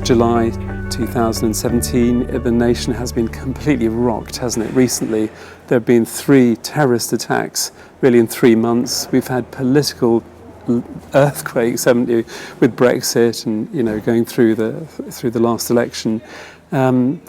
July 2017, the nation has been completely rocked, hasn't it? Recently, there have been 3 terrorist attacks, really in 3 months. We've had political earthquakes, haven't you, with Brexit and, going through the last election. And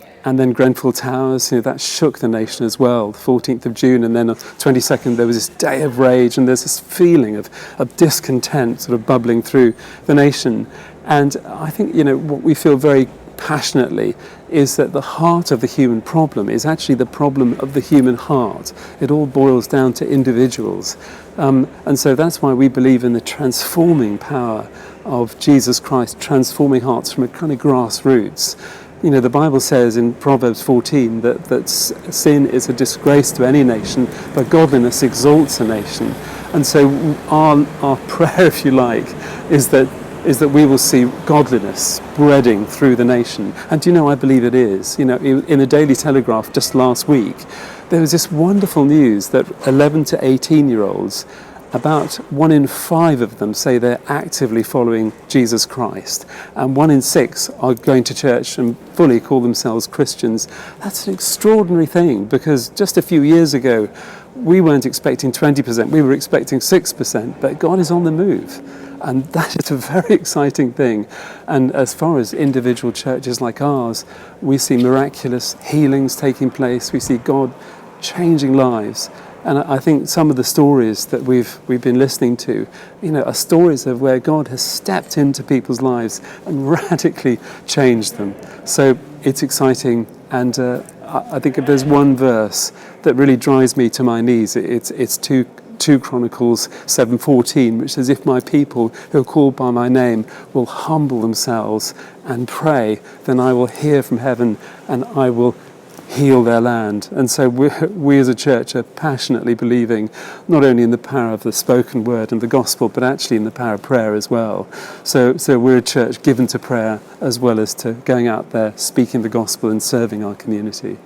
then Grenfell Towers, that shook the nation as well, the 14th of June, and then on 22nd there was this day of rage, and there's this feeling of discontent sort of bubbling through the nation. And I think, what we feel very passionately is that the heart of the human problem is actually the problem of the human heart. It all boils down to individuals. And so that's why we believe in the transforming power of Jesus Christ, transforming hearts from a kind of grassroots. The Bible says in Proverbs 14 that sin is a disgrace to any nation, but godliness exalts a nation. And so our prayer, if you like, is that we will see godliness spreading through the nation. And I believe it is. In the Daily Telegraph just last week, there was this wonderful news that 11 to 18-year-olds, about 1 in 5 of them say they're actively following Jesus Christ, and 1 in 6 are going to church and fully call themselves Christians. That's an extraordinary thing, because just a few years ago we weren't expecting 20%, we were expecting 6%, but God is on the move. And that is a very exciting thing. And as far as individual churches like ours, we see miraculous healings taking place, we see God changing lives. And I think some of the stories that we've been listening to, are stories of where God has stepped into people's lives and radically changed them. So it's exciting, and I think if there's one verse that really drives me to my knees, it's 2 Chronicles 7:14, which says, "If my people who are called by my name will humble themselves and pray, then I will hear from heaven and I will heal their land." And so we as a church are passionately believing not only in the power of the spoken word and the gospel, but actually in the power of prayer as well. So we're a church given to prayer as well as to going out there speaking the gospel and serving our community.